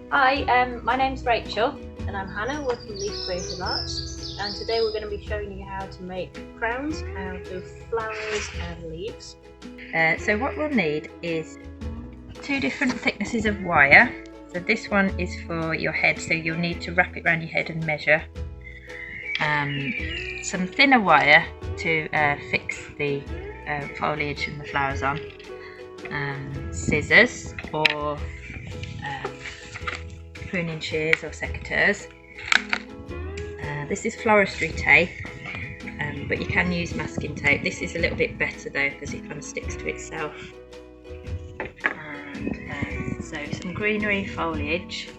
Hi, my name's Rachel and I'm Hannah, working with Leaf Creative Arts, and today we're going to be showing you how to make crowns out of flowers and leaves. So what we'll need is two different thicknesses of wire. So this one is for your head, so you'll need to wrap it around your head and measure. Some thinner wire to fix the foliage and the flowers on. Scissors or pruning shears or secateurs. This is floristry tape, but you can use masking tape. This is a little bit better though because it kind of sticks to itself. And so some greenery foliage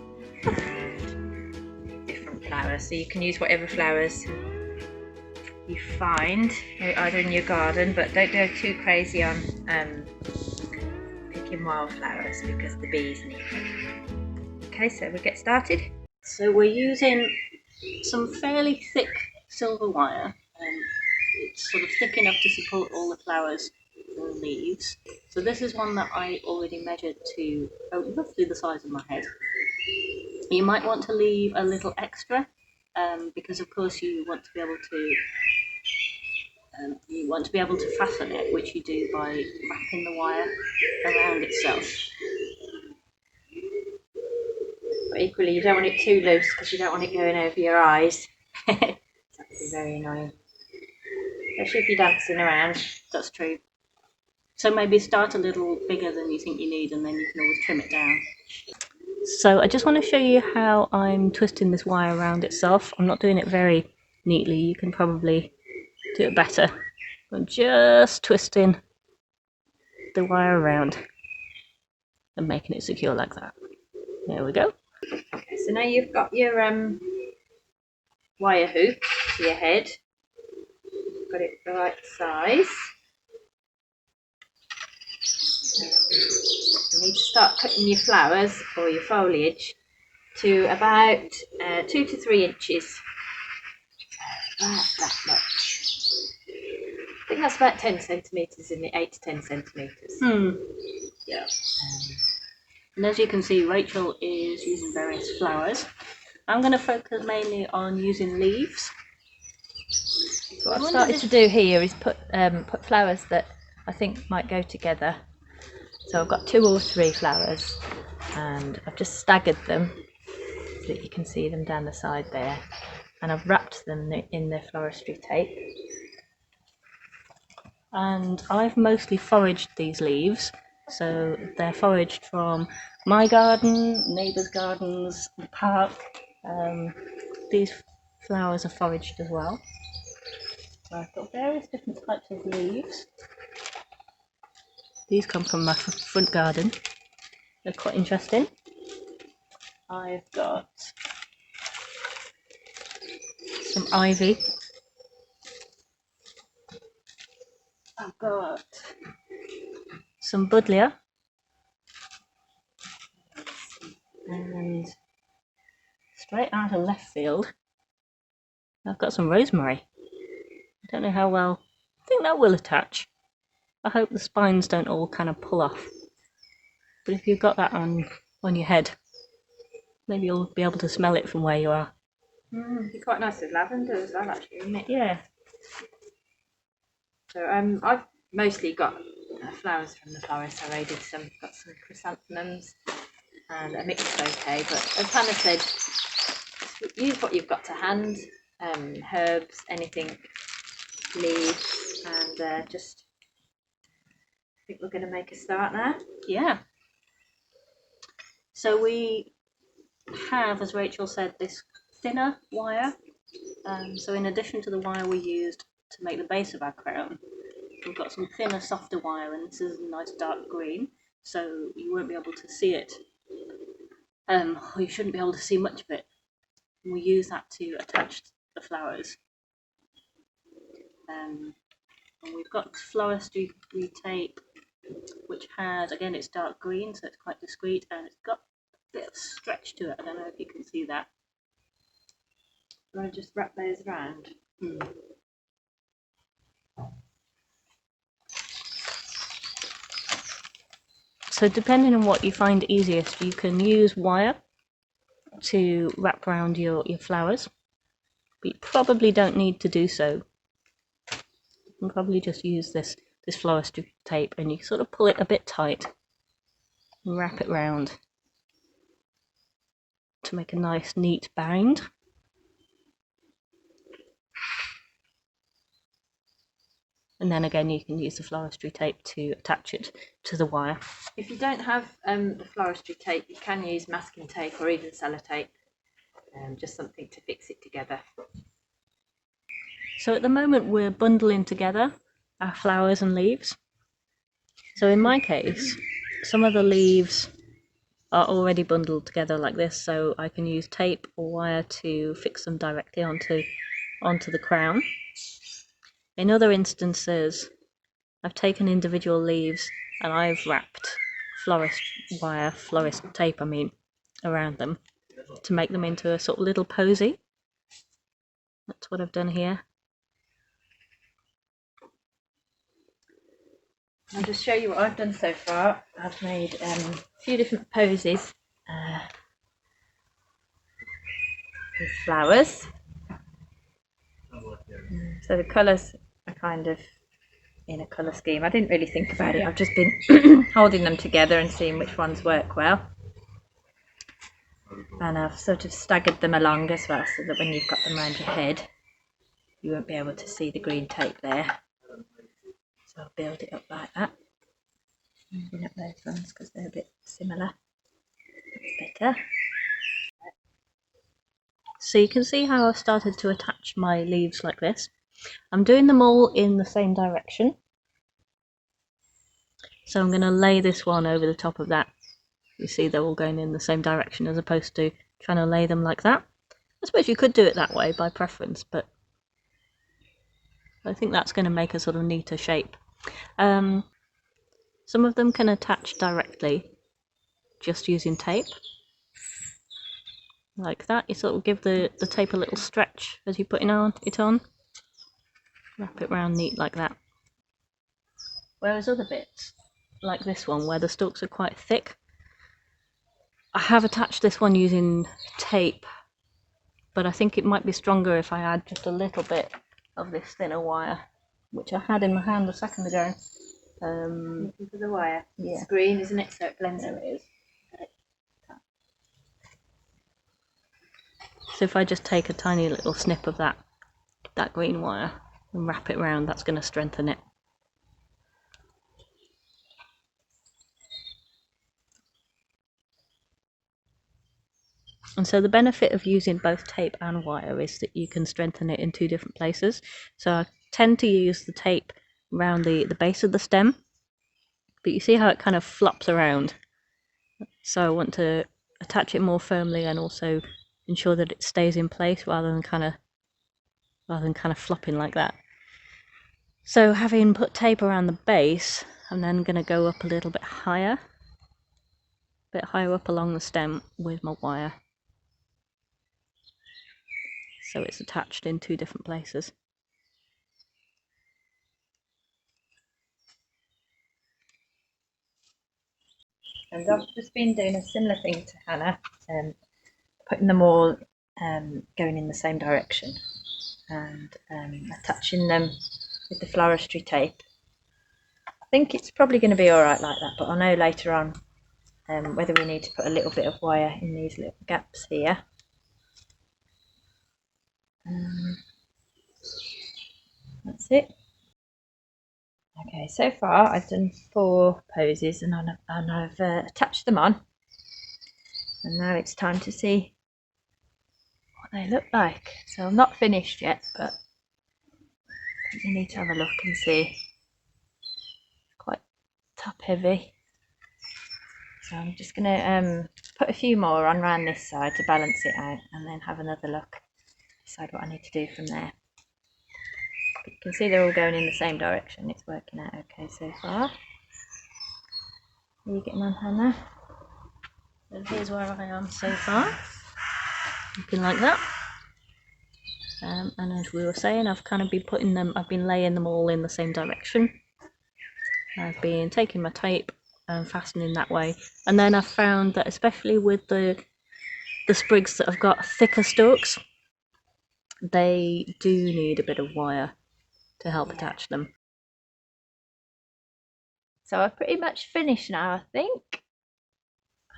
and different flowers. So you can use whatever flowers you find either in your garden, but don't go too crazy on picking wildflowers because the bees need them. Okay, so we'll get started. So we're using some fairly thick silver wire. It's sort of thick enough to support all the flowers and leaves. So this is one that I already measured to roughly the size of my head. You might want to leave a little extra because of course you want to be able to fasten it, which you do by wrapping the wire around itself. But equally, you don't want it too loose because you don't want it going over your eyes. That would be very annoying. Especially if you're dancing around. That's true. So maybe start a little bigger than you think you need, and then you can always trim it down. So I just want to show you how I'm twisting this wire around itself. I'm not doing it very neatly. You can probably do it better. I'm just twisting the wire around and making it secure like that. There we go. Okay, so now you've got your wire hoop to your head. You've got it the right size. You need to start cutting your flowers or your foliage to about 2 to 3 inches. That much. I think that's about 10 centimetres in the 8 to 10 centimetres. Yeah. And as you can see, Rachel is using various flowers. I'm going to focus mainly on using leaves. So what I've started to do here is put flowers that I think might go together. So I've got 2 or 3 flowers and I've just staggered them so that you can see them down the side there, and I've wrapped them in the floristry tape. And I've mostly foraged these leaves, so they're foraged from my garden, neighbours' gardens, the park. These flowers are foraged as well. I've got various different types of leaves. These come from my front garden. They're quite interesting. I've got some ivy. I've got some buddleia. And straight out of left field, I've got some rosemary. I don't know how well, I think that will attach. I hope the spines don't all kind of pull off. But if you've got that on your head, maybe you'll be able to smell it from where you are. It'd be quite nice with lavender as well, actually, wouldn't it? Yeah. So I've mostly got flowers from the florist. I raided some, got some chrysanthemums and a mixed bouquet. But as Hannah said, use what you've got to hand, herbs, anything, leaves, and just. I think we're going to make a start now. Yeah. So we have, as Rachel said, this thinner wire. So in addition to the wire we used to make the base of our crown, we've got some thinner, softer wire, and this is a nice dark green, so you won't be able to see it, or you shouldn't be able to see much of it. And we use that to attach the flowers. And we've got floristry tape, which has, again, it's dark green, so it's quite discreet, and it's got a bit of stretch to it. I don't know if you can see that. Do I just wrap those around? So depending on what you find easiest, you can use wire to wrap around your flowers, but you probably don't need to do so. You can probably just use this floristry tape, and you sort of pull it a bit tight and wrap it round to make a nice neat bind. And then again, you can use the floristry tape to attach it to the wire. If you don't have the floristry tape, you can use masking tape or even sellotape, just something to fix it together. So at the moment we're bundling together our flowers and leaves. So in my case, some of the leaves are already bundled together like this, so I can use tape or wire to fix them directly onto the crown. In other instances, I've taken individual leaves and I've wrapped florist tape, around them to make them into a sort of little posy. That's what I've done here. I'll just show you what I've done so far. I've made a few different posies with flowers. So the colours are kind of in a colour scheme. I didn't really think about it. I've just been holding them together and seeing which ones work well. And I've sort of staggered them along as well, so that when you've got them around your head, you won't be able to see the green tape there. So I'll build it up like that. Moving up those ones because they're a bit similar. That's better. So you can see how I've started to attach my leaves like this. I'm doing them all in the same direction. So I'm going to lay this one over the top of that. You see they're all going in the same direction as opposed to trying to lay them like that. I suppose you could do it that way by preference, but I think that's going to make a sort of neater shape. Some of them can attach directly just using tape. Like that, you sort of give the tape a little stretch as you put it on. Wrap it round neat like that. Whereas other bits, like this one where the stalks are quite thick, I have attached this one using tape, but I think it might be stronger if I add just a little bit of this thinner wire, which I had in my hand a second ago. Looking for the wire. Yeah. It's green, isn't it? So it blends in. There it is. So if I just take a tiny little snip of that green wire and wrap it round, that's going to strengthen it. And so the benefit of using both tape and wire is that you can strengthen it in two different places. So I tend to use the tape around the base of the stem, but you see how it kind of flops around. So I want to attach it more firmly and also ensure that it stays in place rather than kind of flopping like that. So having put tape around the base, I'm then going to go up a little bit higher up along the stem with my wire. So it's attached in two different places. And I've just been doing a similar thing to Hannah, putting them all going in the same direction and attaching them with the floristry tape. I think it's probably going to be alright like that, but I'll know later on whether we need to put a little bit of wire in these little gaps here. That's it. Okay, so far I've done 4 poses and I've attached them on, and now it's time to see what they look like. So I'm not finished yet, but you need to have a look and see. It's quite top heavy, so I'm just going to put a few more on around this side to balance it out, and then have another look, decide what I need to do from there. But you can see they're all going in the same direction. It's working out okay so far. Are you getting on, Hannah? And here's where I am so far, looking like that. And as we were saying, I've been laying them all in the same direction. I've been taking my tape and fastening that way, and then I've found that especially with the the sprigs that have got thicker stalks, they do need a bit of wire to help attach them. So I've pretty much finished now, I think.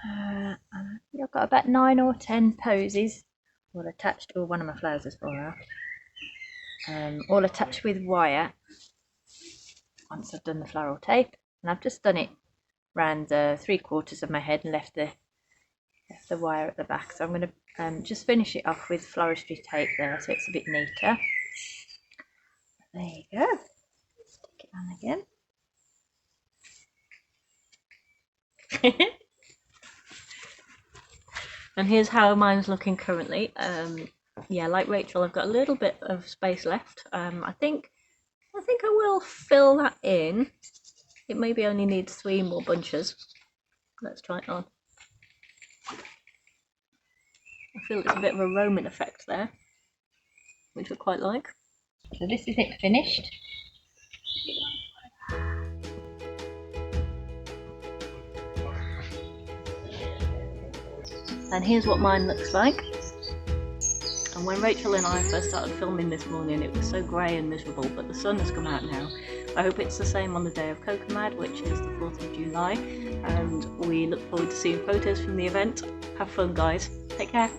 I've got about 9 or 10 posies all attached, or one of my flowers is fallen off. All attached with wire once I've done the floral tape, and I've just done it round 3/4 of my head and left the wire at the back. So I'm going to just finish it off with floristry tape there, so it's a bit neater. There you go. Stick it on again. And here's how mine's looking currently. Yeah, like Rachel, I've got a little bit of space left. I think I will fill that in. It maybe only needs 3 more bunches. Let's try it on. I feel it's a bit of a Roman effect there, which I quite like. So this is it finished. And here's what mine looks like. And when Rachel and I first started filming this morning, it was so grey and miserable, but the sun has come out now. I hope it's the same on the day of Cocomad, which is the 4th of July, and we look forward to seeing photos from the event. Have fun, guys. Take care.